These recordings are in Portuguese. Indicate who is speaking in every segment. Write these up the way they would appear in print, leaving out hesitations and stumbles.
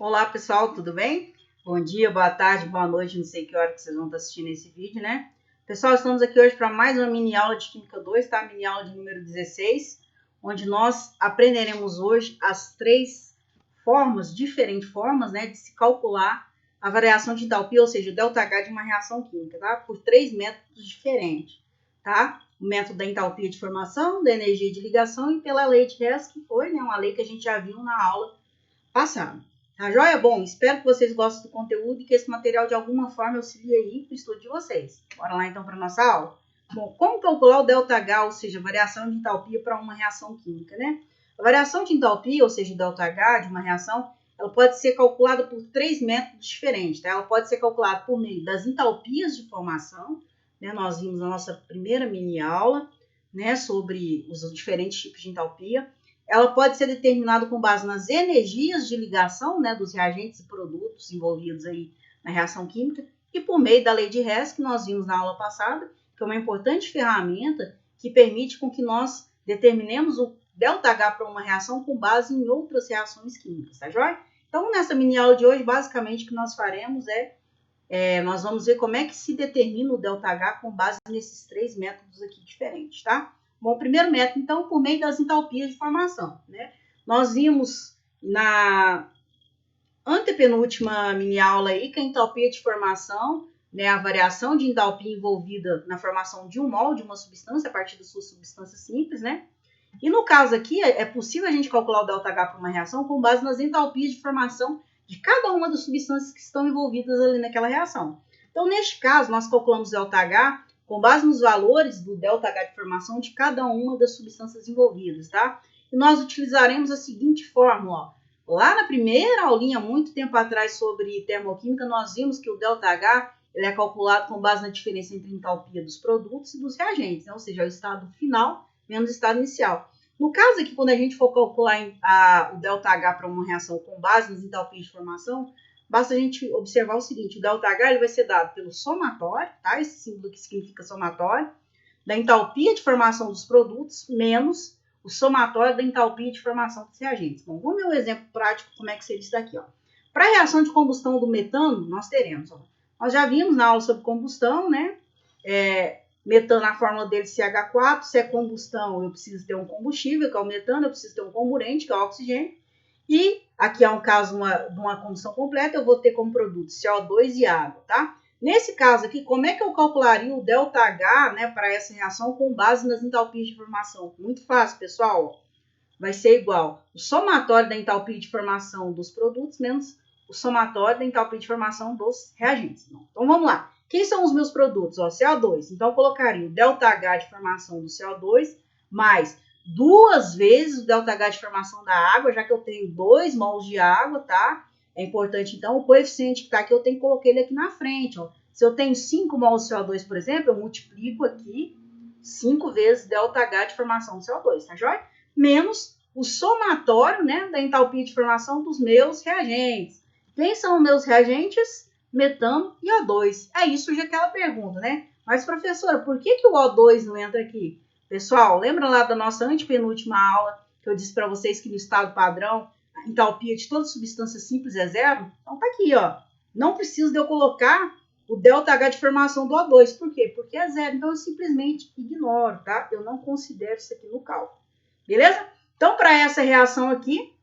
Speaker 1: Olá pessoal, tudo bem? Bom dia, boa tarde, boa noite, não sei que hora que vocês vão estar assistindo esse vídeo, né? Pessoal, estamos aqui hoje para mais uma mini aula de Química 2, tá? Mini aula de número 16, onde nós aprenderemos hoje as diferentes formas, né, de se calcular a variação de entalpia, ou seja, o ΔH de uma reação química, tá? Por três métodos diferentes, tá? O método da entalpia de formação, da energia de ligação e pela lei de Hess, que foi, né, uma lei que a gente já viu na aula passada. Tá joia? Bom, espero que vocês gostem do conteúdo e que esse material de alguma forma auxilie aí no estudo de vocês. Bora lá então para a nossa aula? Bom, como calcular o ΔH, ou seja, a variação de entalpia para uma reação química, né? A variação de entalpia, ou seja, o ΔH de uma reação, ela pode ser calculada por três métodos diferentes, tá? Ela pode ser calculada por meio das entalpias de formação, né? Nós vimos na nossa primeira mini aula, né, sobre os diferentes tipos de entalpia. Ela pode ser determinada com base nas energias de ligação, né, dos reagentes e produtos envolvidos aí na reação química e por meio da lei de Hess, que nós vimos na aula passada, que é uma importante ferramenta que permite com que nós determinemos o ΔH para uma reação com base em outras reações químicas, tá joia? Então, nessa mini aula de hoje, basicamente, o que nós faremos nós vamos ver como é que se determina o ΔH com base nesses três métodos aqui diferentes, tá? Bom, o primeiro método, então, por meio das entalpias de formação, né? Nós vimos na antepenúltima mini aula aí que a entalpia de formação, né, a variação de entalpia envolvida na formação de um mol de uma substância a partir da sua substância simples, né? E no caso aqui, é possível a gente calcular o ΔH para uma reação com base nas entalpias de formação de cada uma das substâncias que estão envolvidas ali naquela reação. Então, neste caso, nós calculamos o ΔH com base nos valores do ΔH de formação de cada uma das substâncias envolvidas, tá? E nós utilizaremos a seguinte fórmula, ó. Lá na primeira aulinha, muito tempo atrás, sobre termoquímica, nós vimos que o ΔH ele é calculado com base na diferença entre a entalpia dos produtos e dos reagentes, né? Ou seja, o estado final menos o estado inicial. No caso aqui, quando a gente for calcular o ΔH para uma reação com base nas entalpias de formação, basta a gente observar o seguinte, o ΔH ele vai ser dado pelo somatório, tá? Esse símbolo que significa somatório, da entalpia de formação dos produtos, menos o somatório da entalpia de formação dos reagentes. Bom, vamos ver um exemplo prático como é que seria isso daqui, ó. Para a reação de combustão do metano, nós teremos, ó, nós já vimos na aula sobre combustão, né? Metano, a fórmula dele CH4, se é combustão, eu preciso ter um combustível, que é o metano, eu preciso ter um comburente, que é o oxigênio, e aqui é um caso de uma combustão completa, eu vou ter como produto CO2 e água, tá? Nesse caso aqui, como é que eu calcularia o ΔH, né, para essa reação com base nas entalpias de formação? Muito fácil, pessoal. Vai ser igual o somatório da entalpia de formação dos produtos menos o somatório da entalpia de formação dos reagentes. Então, vamos lá. Quem são os meus produtos? Ó, CO2. Então, eu colocaria o ΔH de formação do CO2 mais duas vezes o ΔH de formação da água, já que eu tenho 2 mols de água, tá? É importante, então, o coeficiente que está aqui, eu tenho que colocar ele aqui na frente. Ó. Se eu tenho 5 mols de CO2, por exemplo, eu multiplico aqui 5 vezes ΔH de formação do CO2, tá joia? Menos o somatório, né, da entalpia de formação dos meus reagentes. Quem são os meus reagentes? Metano e O2. Aí surge aquela pergunta, né? Mas, professora, por que o O2 não entra aqui? Pessoal, lembra lá da nossa antepenúltima aula que eu disse para vocês que no estado padrão a entalpia de toda substância simples é zero? Então tá aqui, ó. Não preciso de eu colocar o ΔH de formação do O2. Por quê? Porque é zero. Então eu simplesmente ignoro, tá? Eu não considero isso aqui no cálculo. Beleza? Então, para essa reação aqui,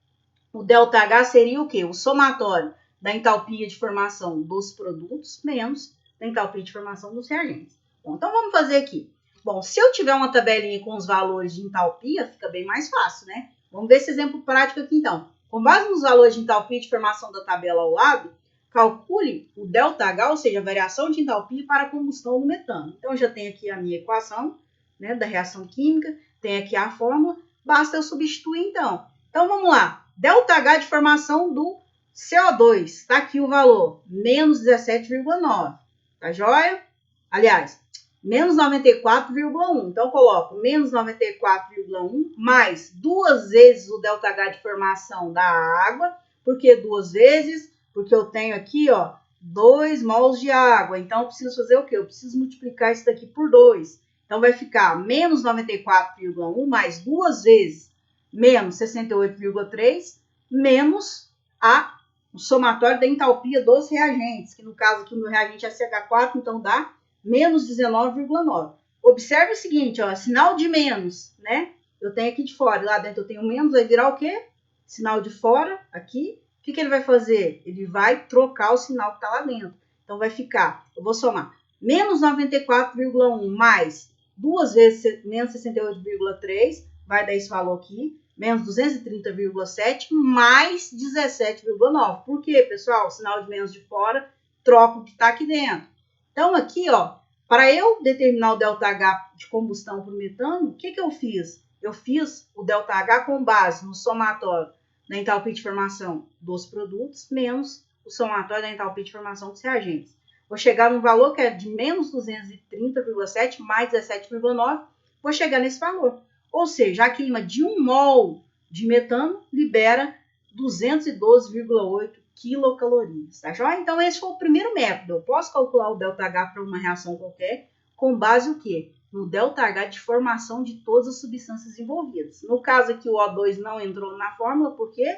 Speaker 1: o ΔH seria o quê? O somatório da entalpia de formação dos produtos menos da entalpia de formação dos reagentes. Bom, então vamos fazer aqui. Bom, se eu tiver uma tabelinha com os valores de entalpia, fica bem mais fácil, né? Vamos ver esse exemplo prático aqui, então. Com base nos valores de entalpia de formação da tabela ao lado, calcule o ΔH, ou seja, a variação de entalpia para a combustão do metano. Então, eu já tenho aqui a minha equação, né, da reação química, tem aqui a fórmula, basta eu substituir, então. Então, vamos lá. ΔH de formação do CO2, está aqui o valor, menos 17,9, tá joia? Aliás, menos 94,1. Então, eu coloco menos 94,1 mais duas vezes o ΔH de formação da água. Por que duas vezes? Porque eu tenho aqui, ó, 2 mols de água. Então, eu preciso fazer o quê? Eu preciso multiplicar isso daqui por 2. Então, vai ficar menos 94,1 mais duas vezes menos 68,3 menos a o somatório da entalpia dos reagentes, que no caso aqui o meu reagente é CH4, então dá menos 19,9. Observe o seguinte, ó, sinal de menos, né? Eu tenho aqui de fora, e lá dentro eu tenho menos, vai virar o quê? Sinal de fora, aqui. O que ele vai fazer? Ele vai trocar o sinal que está lá dentro. Então vai ficar, eu vou somar, menos 94,1 mais 2 vezes menos 68,3, vai dar esse valor aqui, menos 230,7 mais 17,9. Por quê, pessoal? O sinal de menos de fora troca o que está aqui dentro. Então, aqui, ó, para eu determinar o ΔH de combustão para o metano, o que eu fiz? Eu fiz o ΔH com base no somatório da entalpia de formação dos produtos menos o somatório da entalpia de formação dos reagentes. Vou chegar num valor que é de menos 230,7 mais 17,9, vou chegar nesse valor. Ou seja, a queima de 1 mol de metano libera 212,8 quilocalorias, tá joia? Então, esse foi o primeiro método. Eu posso calcular o ΔH para uma reação qualquer com base no quê? No ΔH de formação de todas as substâncias envolvidas. No caso aqui, o O2 não entrou na fórmula, porque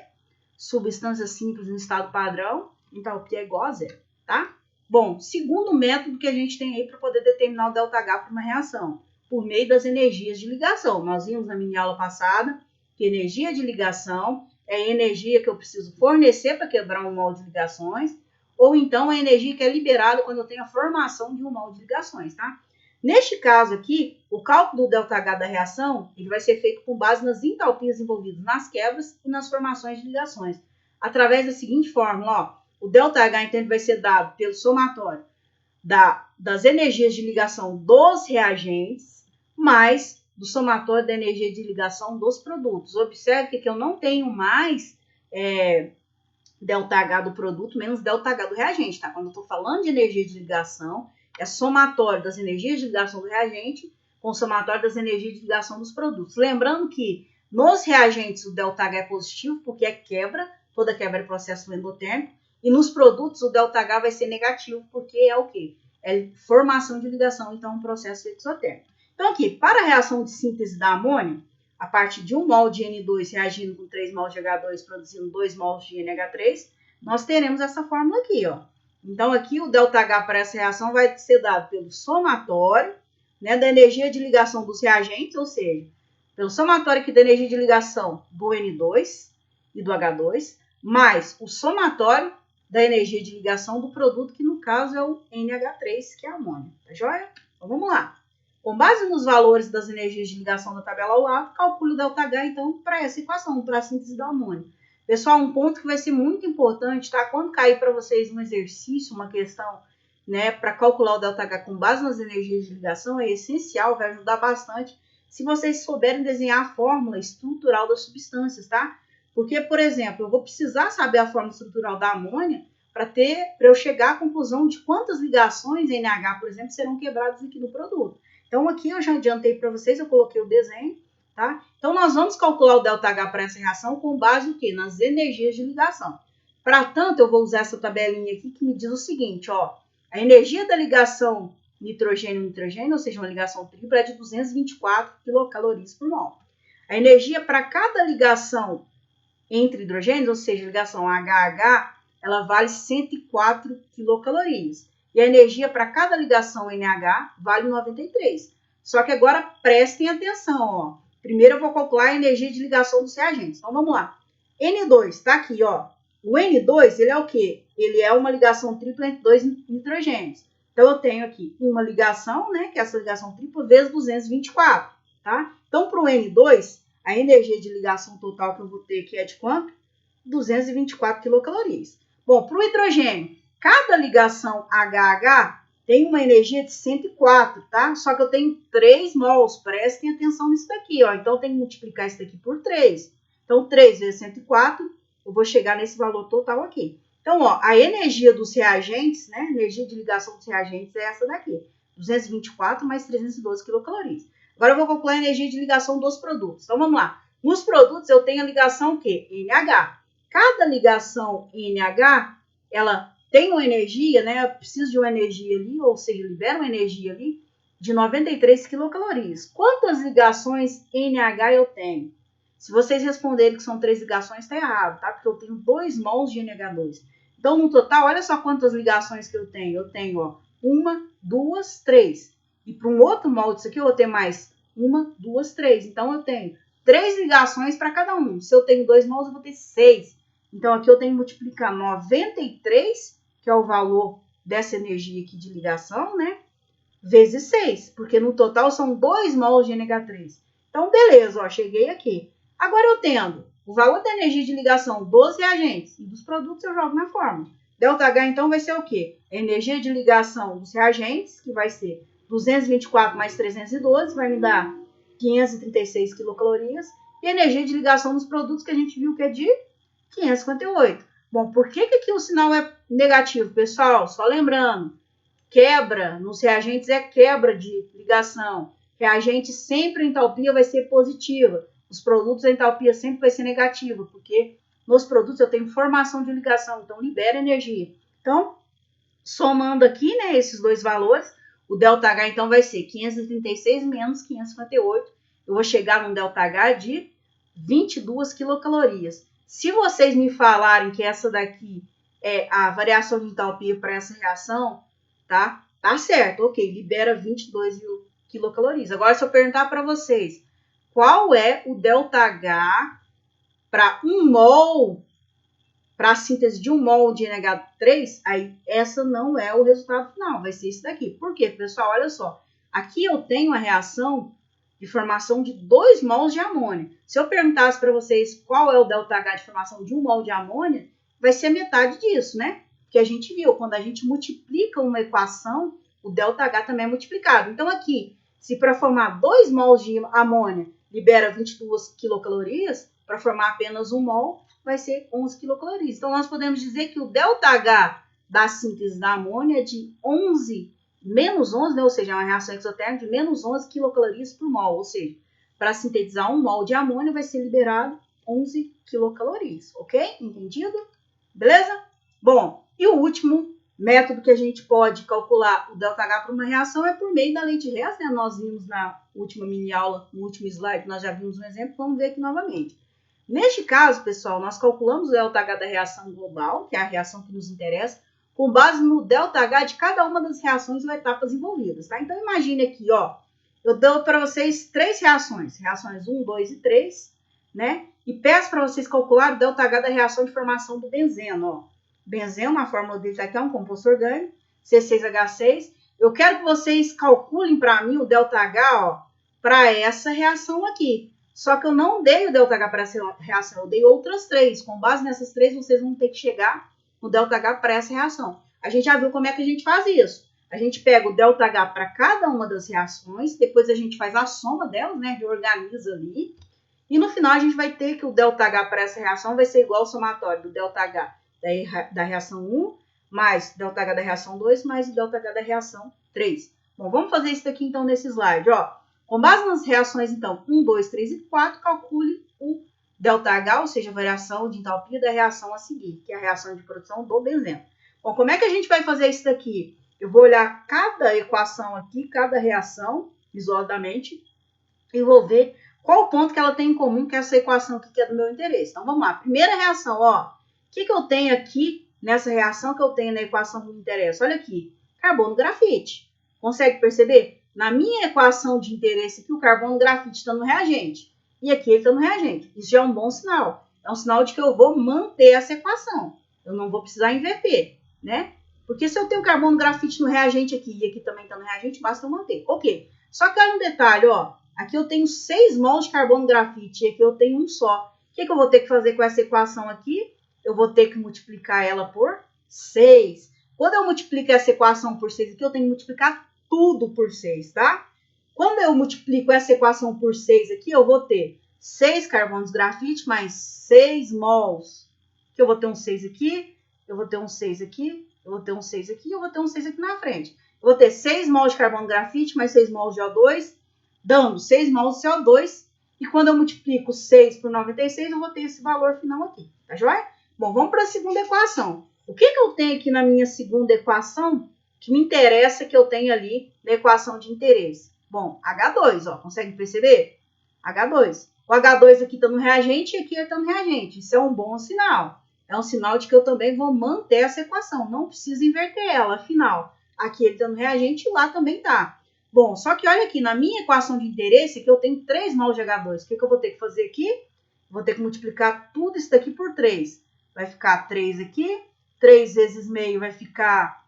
Speaker 1: substância simples no estado padrão, entalpia é igual a zero, tá? Bom, segundo método que a gente tem aí para poder determinar o ΔH para uma reação, por meio das energias de ligação. Nós vimos na mini aula passada que energia de ligação é a energia que eu preciso fornecer para quebrar um mol de ligações, ou então a energia que é liberada quando eu tenho a formação de um mol de ligações, tá? Neste caso aqui, o cálculo do ΔH da reação ele vai ser feito com base nas entalpias envolvidas nas quebras e nas formações de ligações, através da seguinte fórmula, ó, o ΔH então ele vai ser dado pelo somatório das energias de ligação dos reagentes, mais do somatório da energia de ligação dos produtos. Observe que aqui eu não tenho mais ΔH do produto menos ΔH do reagente, tá? Quando eu estou falando de energia de ligação, é somatório das energias de ligação do reagente com o somatório das energias de ligação dos produtos. Lembrando que nos reagentes o ΔH é positivo porque é quebra, toda quebra é processo endotérmico, e nos produtos o ΔH vai ser negativo porque é o quê? É formação de ligação, então um processo exotérmico. Então aqui, para a reação de síntese da amônia, a partir de 1 mol de N2 reagindo com 3 mols de H2 produzindo 2 mols de NH3, nós teremos essa fórmula aqui, ó. Então aqui o ΔH para essa reação vai ser dado pelo somatório, né, da energia de ligação dos reagentes, ou seja, pelo somatório aqui da energia de ligação do N2 e do H2, mais o somatório da energia de ligação do produto, que no caso é o NH3, que é a amônia, tá joia? Então vamos lá. Com base nos valores das energias de ligação da tabela ao lado, calcule o ΔH, então, para essa equação, para a síntese da amônia. Pessoal, um ponto que vai ser muito importante, tá? Quando cair para vocês um exercício, uma questão, né, para calcular o ΔH com base nas energias de ligação, é essencial, vai ajudar bastante se vocês souberem desenhar a fórmula estrutural das substâncias, tá? Porque, por exemplo, eu vou precisar saber a fórmula estrutural da amônia para eu chegar à conclusão de quantas ligações NH, por exemplo, serão quebradas aqui no produto. Então, aqui eu já adiantei para vocês, eu coloquei o desenho, tá? Então, nós vamos calcular o ΔH para essa reação com base no quê? Nas energias de ligação. Para tanto, eu vou usar essa tabelinha aqui que me diz o seguinte, ó. A energia da ligação nitrogênio-nitrogênio, ou seja, uma ligação tripla, é de 224 quilocalorias por mol. A energia para cada ligação entre hidrogênios, ou seja, ligação HH, ela vale 104 quilocalorias. E a energia para cada ligação NH vale 93. Só que agora prestem atenção, ó. Primeiro eu vou calcular a energia de ligação dos reagentes. Então vamos lá. N2, tá aqui, ó. O N2, ele é o quê? Ele é uma ligação tripla entre dois nitrogênios. Então eu tenho aqui uma ligação, né, que é essa ligação tripla vezes 224, tá? Então para o N2, a energia de ligação total que eu vou ter aqui é de quanto? 224 quilocalorias. Bom, para o hidrogênio, cada ligação HH tem uma energia de 104, tá? Só que eu tenho 3 mols, prestem atenção nisso daqui, ó. Então eu tenho que multiplicar isso daqui por 3. Então 3 vezes 104, eu vou chegar nesse valor total aqui. Então, ó, a energia dos reagentes, né? A energia de ligação dos reagentes é essa daqui. 224 mais 312 quilocalorias. Agora eu vou calcular a energia de ligação dos produtos. Então, vamos lá. Nos produtos, eu tenho a ligação o quê? NH. Cada ligação NH, ela tem uma energia, né? Eu preciso de uma energia ali, ou seja, libera uma energia ali de 93 quilocalorias. Quantas ligações NH eu tenho? Se vocês responderem que são 3 ligações, está errado, tá? Porque eu tenho 2 mols de NH2. Então, no total, olha só quantas ligações que eu tenho. Eu tenho, ó, 1, 2, 3. E para um outro mol disso aqui, eu vou ter mais 1, 2, 3. Então, eu tenho 3 ligações para cada um. Se eu tenho 2 mols, eu vou ter 6. Então, aqui eu tenho que multiplicar 93, que é o valor dessa energia aqui de ligação, né? Vezes 6, porque no total são 2 mols de NH3. Então, beleza, ó, cheguei aqui. Agora eu tendo o valor da energia de ligação dos reagentes e dos produtos, eu jogo na fórmula. ΔH, então, vai ser o quê? A energia de ligação dos reagentes, que vai ser 224 mais 312, vai me dar 536 quilocalorias. E a energia de ligação dos produtos, que a gente viu que é de 558. Bom, por que aqui o sinal é negativo, pessoal? Só lembrando, quebra nos reagentes é quebra de ligação. Reagente sempre a entalpia vai ser positiva. Os produtos a entalpia sempre vai ser negativa, porque nos produtos eu tenho formação de ligação, então libera energia. Então, somando aqui, né, esses dois valores, o ΔH então vai ser 536 menos 558. Eu vou chegar num ΔH de 22 quilocalorias. Se vocês me falarem que essa daqui é a variação de entalpia para essa reação, tá? Tá certo, ok, libera 22 quilocalorias. Agora, se eu perguntar para vocês, qual é o ΔH para 1 mol, para a síntese de 1 mol de NH3, aí essa não é o resultado final, vai ser isso daqui. Por quê, pessoal? Olha só, aqui eu tenho a reação de formação de 2 mols de amônia. Se eu perguntasse para vocês qual é o ΔH de formação de 1 mol de amônia, vai ser metade disso, né? Que a gente viu, quando a gente multiplica uma equação, o ΔH também é multiplicado. Então, aqui, se para formar 2 mols de amônia libera 22 quilocalorias, para formar apenas 1 mol, vai ser 11 quilocalorias. Então, nós podemos dizer que o ΔH da síntese da amônia é de menos 11, né? Ou seja, é uma reação exotérmica de menos 11 quilocalorias por mol. Ou seja, para sintetizar 1 mol de amônia, vai ser liberado 11 quilocalorias. Ok? Entendido? Beleza? Bom, e o último método que a gente pode calcular o ΔH para uma reação é por meio da lei de Hess, né? Nós vimos na última mini aula, no último slide, nós já vimos um exemplo, vamos ver aqui novamente. Neste caso, pessoal, nós calculamos o ΔH da reação global, que é a reação que nos interessa, com base no ΔH de cada uma das reações ou etapas envolvidas, tá? Então, imagine aqui, ó, eu dou para vocês 3 reações 1, 2 e 3, né? E peço para vocês calcular o ΔH da reação de formação do benzeno, ó. Benzeno, a fórmula dele aqui é um composto orgânico, C6H6. Eu quero que vocês calculem para mim o ΔH, ó, para essa reação aqui. Só que eu não dei o ΔH para essa reação, eu dei outras 3. Com base nessas 3, vocês vão ter que chegar no ΔH para essa reação. A gente já viu como é que a gente faz isso. A gente pega o ΔH para cada uma das reações, depois a gente faz a soma delas, né, reorganiza ali. E no final a gente vai ter que o ΔH para essa reação vai ser igual ao somatório do ΔH da reação 1, mais ΔH da reação 2, mais o ΔH da reação 3. Bom, vamos fazer isso aqui então nesse slide, ó. Com base nas reações, então, 1, 2, 3 e 4, calcule o ΔH, ou seja, a variação de entalpia da reação a seguir, que é a reação de produção do benzeno. Bom, como é que a gente vai fazer isso daqui? Eu vou olhar cada equação aqui, cada reação, isoladamente, e vou ver qual o ponto que ela tem em comum com essa equação aqui que é do meu interesse. Então, vamos lá. Primeira reação, ó. O que eu tenho aqui nessa reação que eu tenho na equação que me interessa? Olha aqui, carbono grafite. Consegue perceber? Na minha equação de interesse aqui, o carbono grafite está no reagente. E aqui ele está no reagente. Isso já é um bom sinal. É um sinal de que eu vou manter essa equação. Eu não vou precisar inverter, né? Porque se eu tenho carbono grafite no reagente aqui e aqui também está no reagente, basta eu manter. Ok. Só que olha um detalhe, ó. Aqui eu tenho 6 mols de carbono grafite e aqui eu tenho um só. O que eu vou ter que fazer com essa equação aqui? Eu vou ter que multiplicar ela por 6. Quando eu multiplico essa equação por 6 aqui, eu tenho que multiplicar tudo por 6, tá? Quando eu multiplico essa equação por 6 aqui, eu vou ter 6 carbonos grafite mais 6 mols. Que eu vou ter um 6 aqui, eu vou ter um 6 aqui, eu vou ter um 6 aqui, eu vou ter um 6 aqui na frente. Eu vou ter 6 mols de carbono grafite mais 6 mols de O2, dando 6 mols de CO2. E quando eu multiplico 6 por 96, eu vou ter esse valor final aqui, tá joia? Bom, vamos para a segunda equação. O que eu tenho aqui na minha segunda equação que me interessa que eu tenho ali na equação de interesse? Bom, H2, ó, consegue perceber? H2. O H2 aqui está no reagente e aqui está no reagente. Isso é um bom sinal. É um sinal de que eu também vou manter essa equação. Não preciso inverter ela, afinal. Aqui ele está no reagente e lá também está. Bom, só que olha aqui, na minha equação de interesse, que eu tenho 3 mols de H2. O que eu vou ter que fazer aqui? Vou ter que multiplicar tudo isso daqui por 3. Vai ficar 3 aqui. 3 vezes meio vai ficar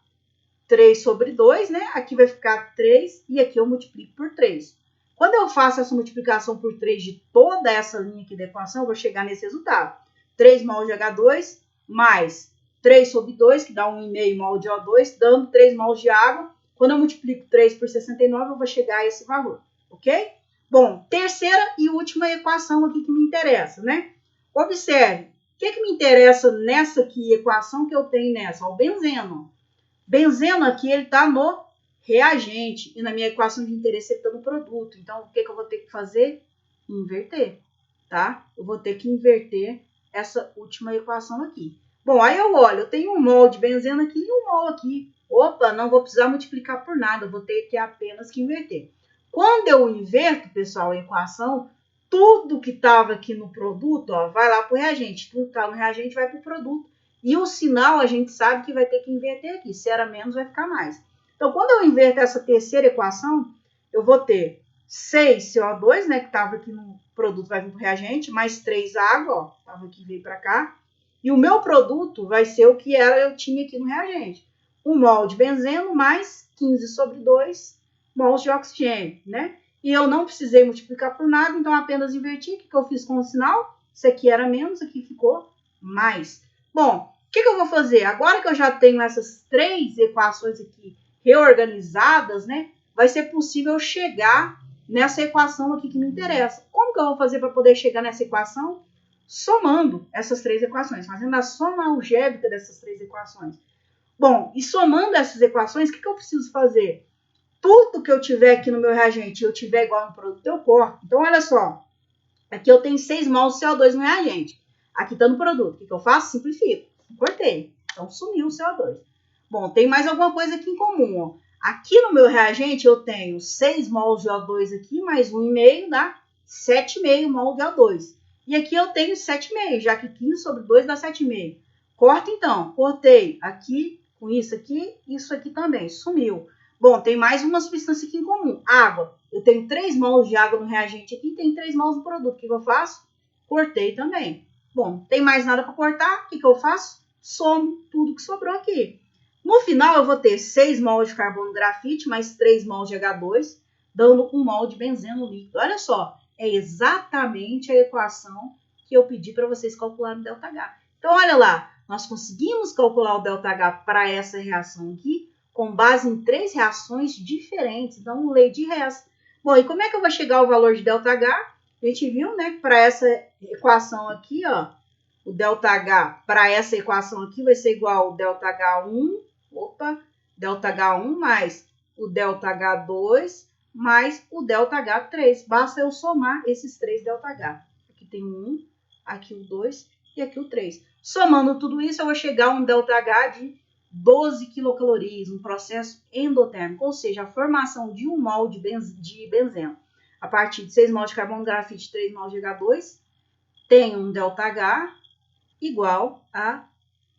Speaker 1: 3 sobre 2, né? Aqui vai ficar 3 e aqui eu multiplico por 3. Quando eu faço essa multiplicação por 3 de toda essa linha aqui da equação, eu vou chegar nesse resultado. 3 mol de H2 mais 3 sobre 2, que dá 1,5 mol de O2, dando 3 mols de água. Quando eu multiplico 3 por 69, eu vou chegar a esse valor, ok? Bom, terceira e última equação aqui que me interessa, né? Observe, o que me interessa nessa aqui, equação que eu tenho nessa? O benzeno. Benzeno aqui, ele está no reagente, e na minha equação de interesse ele está no produto. Então, o que eu vou ter que fazer? Inverter, tá? Eu vou ter que inverter essa última equação aqui. Bom, aí eu olho, eu tenho um mol de benzeno aqui e um mol aqui. Opa, não vou precisar multiplicar por nada, vou ter que apenas que inverter. Quando eu inverto, pessoal, a equação, tudo que estava aqui no produto, ó, vai lá para o reagente. Tudo que está no reagente vai para o produto. E o sinal a gente sabe que vai ter que inverter aqui. Se era menos, vai ficar mais. Então, quando eu inverto essa terceira equação, eu vou ter 6 CO2, né, que estava aqui no produto, vai vir para o reagente, mais 3 água, ó, estava aqui, veio para cá. E o meu produto vai ser o que eu tinha aqui no reagente. 1 mol de benzeno mais 15 sobre 2 mols de oxigênio, né? E eu não precisei multiplicar por nada, então apenas inverti. O que eu fiz com o sinal? Isso aqui era menos, aqui ficou mais. Bom, o que eu vou fazer? Agora que eu já tenho essas 3 equações aqui reorganizadas, né? Vai ser possível chegar nessa equação aqui que me interessa. Como que eu vou fazer para poder chegar nessa equação? Somando essas 3 equações, fazendo a soma algébrica dessas 3 equações. Bom, e somando essas equações, o que eu preciso fazer? Tudo que eu tiver aqui no meu reagente, eu tiver igual no produto, eu corto. Então, olha só. Aqui eu tenho 6 mols de CO2 no reagente. Aqui está no produto. O que eu faço? Simplifico. Cortei. Então, sumiu o CO2. Bom, tem mais alguma coisa aqui em comum. Ó. Aqui no meu reagente, eu tenho 6 mols de O2 aqui, mais 1,5 dá 7,5 mol de O2. E aqui eu tenho 7,5, já que 15 sobre 2 dá 7,5. Corta, então. Cortei aqui, com isso aqui também. Sumiu. Bom, tem mais uma substância aqui em comum. Água. Eu tenho 3 mols de água no reagente aqui, tem 3 mols no produto. O que eu faço? Cortei também. Bom, tem mais nada para cortar. O que eu faço? Somo tudo que sobrou aqui. No final, eu vou ter 6 mols de carbono grafite mais 3 mols de H2, dando 1 mol de benzeno líquido. Olha só, é exatamente a equação que eu pedi para vocês calcularem o ΔH. Então, olha lá, nós conseguimos calcular o ΔH para essa reação aqui, com base em 3 reações diferentes. Então, lei de Hess. Bom, e como é que eu vou chegar ao valor de ΔH? A gente viu, né, que para essa equação aqui, ó, o ΔH para essa equação aqui vai ser igual ao ΔH1, ΔH1 mais o ΔH2 mais o ΔH3. Basta eu somar esses 3 ΔH. Aqui tem o 1, aqui o 2 e aqui o 3. Somando tudo isso, eu vou chegar a um ΔH de 12 quilocalorias, um processo endotérmico, ou seja, a formação de 1 mol de benzeno a partir de 6 mols de carbono grafite e 3 mols de H2, tem um ΔH igual a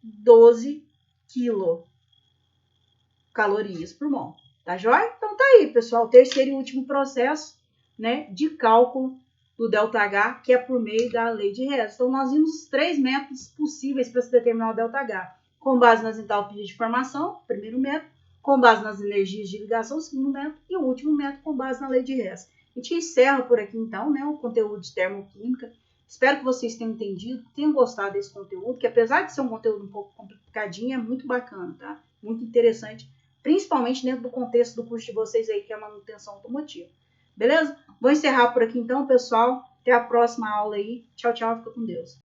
Speaker 1: 12 quilocalorias por mol. Tá joia? Então tá aí, pessoal, o terceiro e último processo, né, de cálculo do ΔH, que é por meio da lei de Hess. Então nós vimos os 3 métodos possíveis para se determinar o ΔH. Com base nas entalpias de formação, primeiro método, com base nas energias de ligação, segundo método, e o último método com base na lei de Hess. A gente encerra por aqui, então, né, o conteúdo de termoquímica. Espero que vocês tenham entendido, tenham gostado desse conteúdo, que apesar de ser um conteúdo um pouco complicadinho, é muito bacana, tá? Muito interessante, principalmente dentro do contexto do curso de vocês aí, que é a manutenção automotiva. Beleza? Vou encerrar por aqui, então, pessoal. Até a próxima aula aí. Tchau, tchau. Fica com Deus.